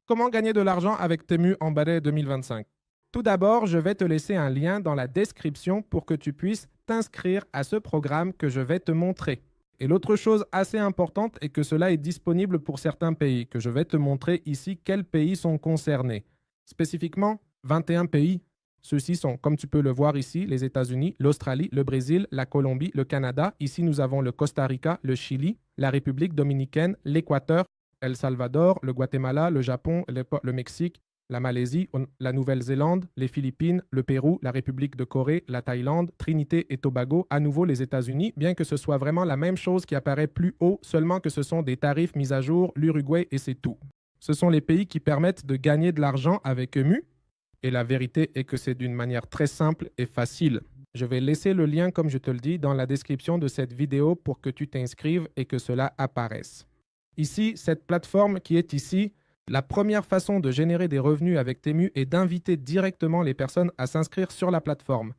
Comment gagner de l'argent avec Temu Embedded 2025? Tout d'abord, je vais te laisser un lien dans la description pour que tu puisses t'inscrire à ce programme que je vais te montrer. Et l'autre chose assez importante est que cela est disponible pour certains pays, que je vais te montrer ici quels pays sont concernés. Spécifiquement, 21 pays. Ceux-ci sont, comme tu peux le voir ici, les États-Unis, l'Australie, le Brésil, la Colombie, le Canada. Ici, nous avons le Costa Rica, le Chili, la République dominicaine, l'Équateur, El Salvador, le Guatemala, le Japon, le Mexique, la Malaisie, la Nouvelle-Zélande, les Philippines, le Pérou, la République de Corée, la Thaïlande, Trinité et Tobago, à nouveau les États-Unis, bien que ce soit vraiment la même chose qui apparaît plus haut, seulement que ce sont des tarifs mis à jour, l'Uruguay et c'est tout. Ce sont les pays qui permettent de gagner de l'argent avec EMU, et la vérité est que c'est d'une manière très simple et facile. Je vais laisser le lien, comme je te le dis, dans la description de cette vidéo pour que tu t'inscrives et que cela apparaisse. Ici, cette plateforme qui est ici, la première façon de générer des revenus avec Temu est d'inviter directement les personnes à s'inscrire sur la plateforme.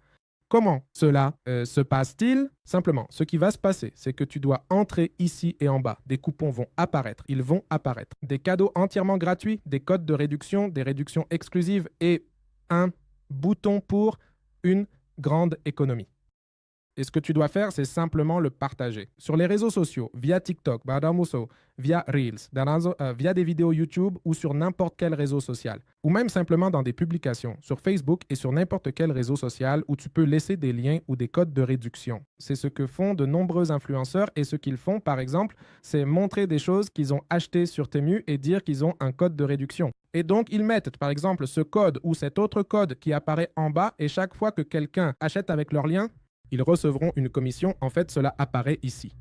Comment cela se passe-t-il? Simplement, ce qui va se passer, c'est que tu dois entrer ici et en bas. Des coupons vont apparaître, ils vont apparaître. Des cadeaux entièrement gratuits, des codes de réduction, des réductions exclusives et un bouton pour une grande économie. Et ce que tu dois faire, c'est simplement le partager. Sur les réseaux sociaux, via TikTok, via Reels, via des vidéos YouTube ou sur n'importe quel réseau social. Ou même simplement dans des publications sur Facebook et sur n'importe quel réseau social où tu peux laisser des liens ou des codes de réduction. C'est ce que font de nombreux influenceurs et ce qu'ils font, par exemple, c'est montrer des choses qu'ils ont achetées sur Temu et dire qu'ils ont un code de réduction. Et donc, ils mettent, par exemple, ce code ou cet autre code qui apparaît en bas et chaque fois que quelqu'un achète avec leur lien, ils recevront une commission. En fait, cela apparaît ici.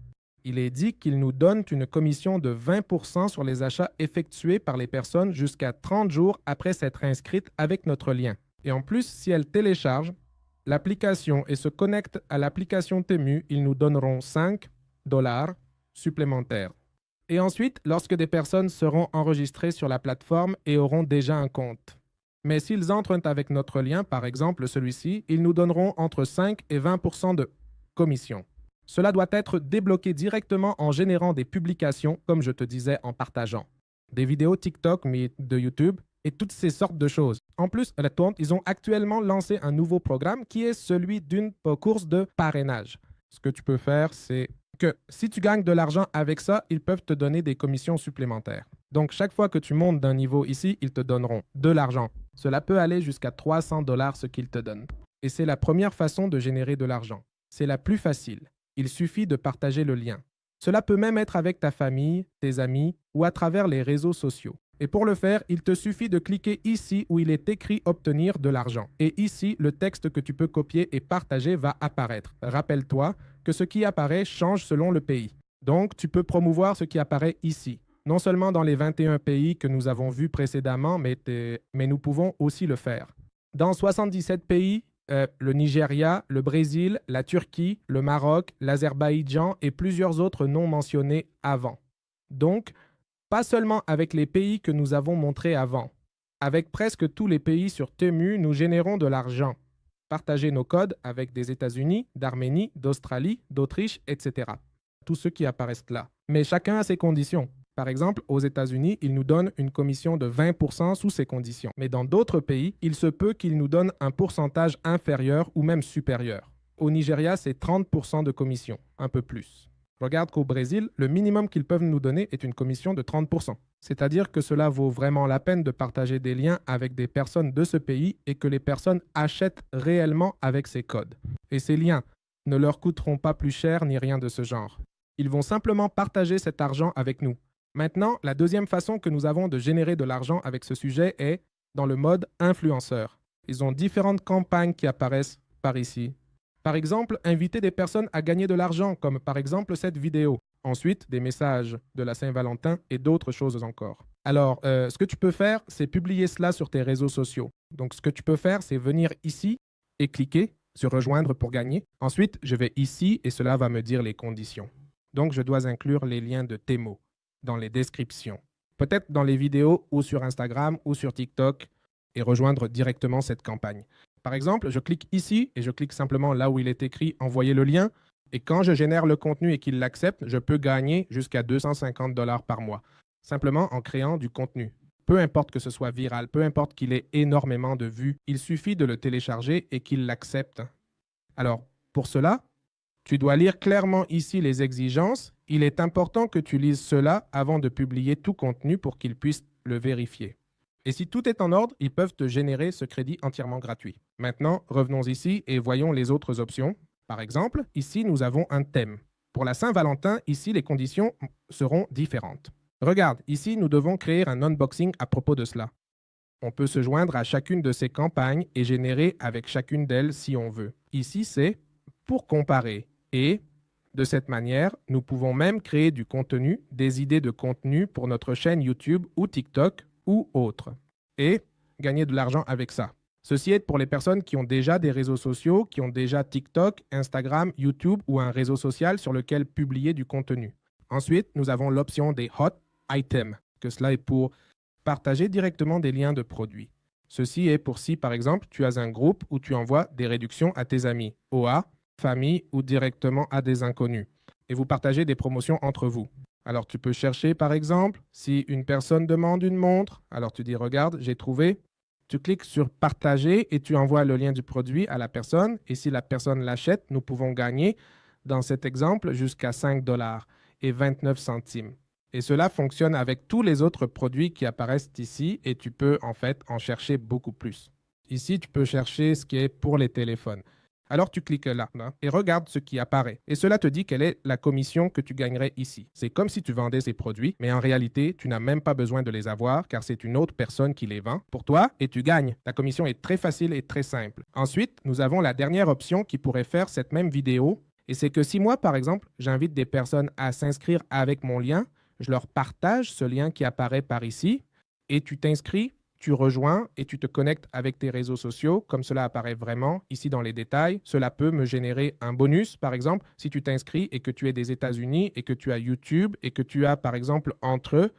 Il est dit qu'ils nous donnent une commission de 20% sur les achats effectués par les personnes jusqu'à 30 jours après s'être inscrites avec notre lien. Et en plus, si elles téléchargent l'application et se connectent à l'application Temu, ils nous donneront 5 $ supplémentaires. Et ensuite, lorsque des personnes seront enregistrées sur la plateforme et auront déjà un compte. Mais s'ils entrent avec notre lien, par exemple celui-ci, ils nous donneront entre 5 et 20% de commission. Cela doit être débloqué directement en générant des publications, comme je te disais, en partageant. Des vidéos TikTok, mais de YouTube, et toutes ces sortes de choses. En plus, ils ont actuellement lancé un nouveau programme qui est celui d'une course de parrainage. Ce que tu peux faire, c'est que si tu gagnes de l'argent avec ça, ils peuvent te donner des commissions supplémentaires. Donc, chaque fois que tu montes d'un niveau ici, ils te donneront de l'argent. Cela peut aller jusqu'à 300 $ ce qu'ils te donnent. Et c'est la première façon de générer de l'argent. C'est la plus facile. Il suffit de partager le lien. Cela peut même être avec ta famille, tes amis ou à travers les réseaux sociaux. Et pour le faire, il te suffit de cliquer ici où il est écrit « Obtenir de l'argent ». Et ici, le texte que tu peux copier et partager va apparaître. Rappelle-toi que ce qui apparaît change selon le pays. Donc, tu peux promouvoir ce qui apparaît ici. Non seulement dans les 21 pays que nous avons vus précédemment, mais nous pouvons aussi le faire. Dans 77 pays, le Nigeria, le Brésil, la Turquie, le Maroc, l'Azerbaïdjan et plusieurs autres non mentionnés avant. Donc, pas seulement avec les pays que nous avons montrés avant. Avec presque tous les pays sur Temu, nous générons de l'argent. Partagez nos codes avec des États-Unis, d'Arménie, d'Australie, d'Autriche, etc. Tous ceux qui apparaissent là. Mais chacun a ses conditions. Par exemple, aux États-Unis, ils nous donnent une commission de 20% sous ces conditions. Mais dans d'autres pays, il se peut qu'ils nous donnent un pourcentage inférieur ou même supérieur. Au Nigeria, c'est 30% de commission, un peu plus. Regarde qu'au Brésil, le minimum qu'ils peuvent nous donner est une commission de 30%. C'est-à-dire que cela vaut vraiment la peine de partager des liens avec des personnes de ce pays et que les personnes achètent réellement avec ces codes. Et ces liens ne leur coûteront pas plus cher ni rien de ce genre. Ils vont simplement partager cet argent avec nous. Maintenant, la deuxième façon que nous avons de générer de l'argent avec ce sujet est dans le mode influenceur. Ils ont différentes campagnes qui apparaissent par ici. Par exemple, inviter des personnes à gagner de l'argent, comme par exemple cette vidéo. Ensuite, des messages de la Saint-Valentin et d'autres choses encore. Alors, ce que tu peux faire, c'est publier cela sur tes réseaux sociaux. Donc, ce que tu peux faire, c'est venir ici et cliquer sur « Rejoindre pour gagner ». Ensuite, je vais ici et cela va me dire les conditions. Donc, je dois inclure les liens de Temu dans les descriptions. Peut-être dans les vidéos ou sur Instagram ou sur TikTok et rejoindre directement cette campagne. Par exemple, je clique ici et je clique simplement là où il est écrit « Envoyer le lien ». Et quand je génère le contenu et qu'il l'accepte, je peux gagner jusqu'à 250 $ par mois, simplement en créant du contenu. Peu importe que ce soit viral, peu importe qu'il ait énormément de vues, il suffit de le télécharger et qu'il l'accepte. Alors, pour cela, tu dois lire clairement ici les exigences. Il est important que tu lises cela avant de publier tout contenu pour qu'ils puissent le vérifier. Et si tout est en ordre, ils peuvent te générer ce crédit entièrement gratuit. Maintenant, revenons ici et voyons les autres options. Par exemple, ici, nous avons un thème. Pour la Saint-Valentin, ici, les conditions seront différentes. Regarde, ici, nous devons créer un unboxing à propos de cela. On peut se joindre à chacune de ces campagnes et générer avec chacune d'elles si on veut. Ici, c'est pour comparer. Et de cette manière, nous pouvons même créer du contenu, des idées de contenu pour notre chaîne YouTube ou TikTok ou autre. Et gagner de l'argent avec ça. Ceci est pour les personnes qui ont déjà des réseaux sociaux, qui ont déjà TikTok, Instagram, YouTube ou un réseau social sur lequel publier du contenu. Ensuite, nous avons l'option des Hot Items, que cela est pour partager directement des liens de produits. Ceci est pour si, par exemple, tu as un groupe où tu envoies des réductions à tes amis, OA, famille ou directement à des inconnus. Et vous partagez des promotions entre vous. Alors tu peux chercher, par exemple, si une personne demande une montre, alors tu dis, regarde, j'ai trouvé. Tu cliques sur partager et tu envoies le lien du produit à la personne. Et si la personne l'achète, nous pouvons gagner, dans cet exemple, jusqu'à 5 $ et 29 centimes. Et cela fonctionne avec tous les autres produits qui apparaissent ici et tu peux en fait en chercher beaucoup plus. Ici, tu peux chercher ce qui est pour les téléphones. Alors tu cliques là et regarde ce qui apparaît. Et cela te dit quelle est la commission que tu gagnerais ici. C'est comme si tu vendais ces produits, mais en réalité, tu n'as même pas besoin de les avoir car c'est une autre personne qui les vend pour toi et tu gagnes. Ta commission est très facile et très simple. Ensuite, nous avons la dernière option qui pourrait faire cette même vidéo. Et c'est que si moi, par exemple, j'invite des personnes à s'inscrire avec mon lien, je leur partage ce lien qui apparaît par ici et tu t'inscris, tu rejoins et tu te connectes avec tes réseaux sociaux comme cela apparaît vraiment ici dans les détails. Cela peut me générer un bonus, par exemple, si tu t'inscris et que tu es des États-Unis et que tu as YouTube et que tu as, par exemple, entre,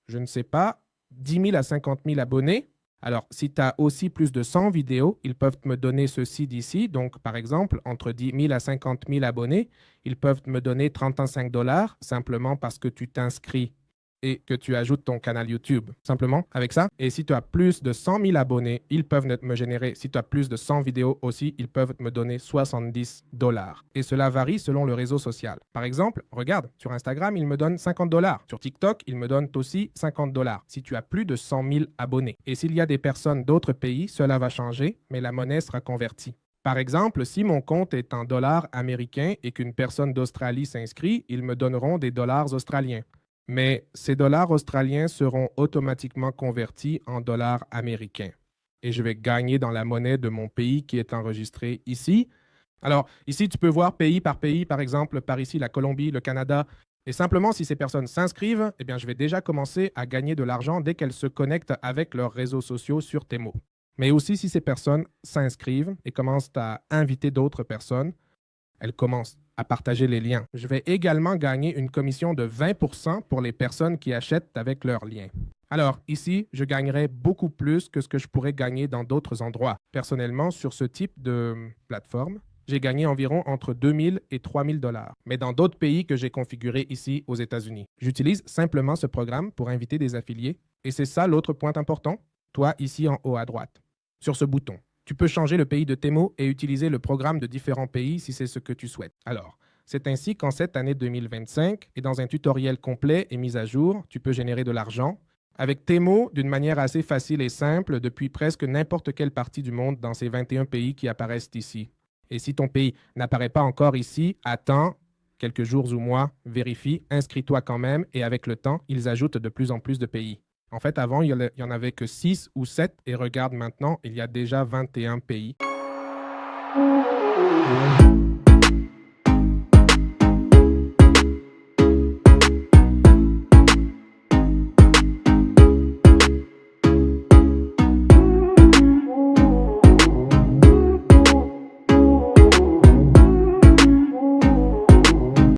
je ne sais pas, 10 000 à 50 000 abonnés. Alors, si tu as aussi plus de 100 vidéos, ils peuvent me donner ceci d'ici. Donc, par exemple, entre 10 000 à 50 000 abonnés, ils peuvent me donner 35 $ simplement parce que tu t'inscris et que tu ajoutes ton canal YouTube, simplement avec ça. Et si tu as plus de 100 000 abonnés, ils peuvent me générer, si tu as plus de 100 vidéos aussi, ils peuvent me donner 70 $. Et cela varie selon le réseau social. Par exemple, regarde, sur Instagram, ils me donnent 50 $. Sur TikTok, ils me donnent aussi 50 $ si tu as plus de 100 000 abonnés. Et s'il y a des personnes d'autres pays, cela va changer, mais la monnaie sera convertie. Par exemple, si mon compte est en dollars américains et qu'une personne d'Australie s'inscrit, ils me donneront des dollars australiens. Mais ces dollars australiens seront automatiquement convertis en dollars américains. Et je vais gagner dans la monnaie de mon pays qui est enregistré ici. Alors, ici, tu peux voir pays, par exemple, par ici, la Colombie, le Canada. Et simplement, si ces personnes s'inscrivent, eh bien, je vais déjà commencer à gagner de l'argent dès qu'elles se connectent avec leurs réseaux sociaux sur Temu. Mais aussi, si ces personnes s'inscrivent et commencent à inviter d'autres personnes, elles commencent à partager les liens. Je vais également gagner une commission de 20% pour les personnes qui achètent avec leurs liens. Alors, ici, je gagnerai beaucoup plus que ce que je pourrais gagner dans d'autres endroits. Personnellement, sur ce type de plateforme, j'ai gagné environ entre 2 000 et 3 000 $, mais dans d'autres pays que j'ai configurés ici aux États-Unis. J'utilise simplement ce programme pour inviter des affiliés. Et c'est ça l'autre point important, toi ici en haut à droite, sur ce bouton. Tu peux changer le pays de Temu et utiliser le programme de différents pays si c'est ce que tu souhaites. Alors, c'est ainsi qu'en cette année 2025, et dans un tutoriel complet et mis à jour, tu peux générer de l'argent avec Temu d'une manière assez facile et simple depuis presque n'importe quelle partie du monde dans ces 21 pays qui apparaissent ici. Et si ton pays n'apparaît pas encore ici, attends quelques jours ou mois, vérifie, inscris-toi quand même et avec le temps, ils ajoutent de plus en plus de pays. En fait, avant, il n'y en avait que 6 ou 7 et regarde maintenant, il y a déjà 21 pays.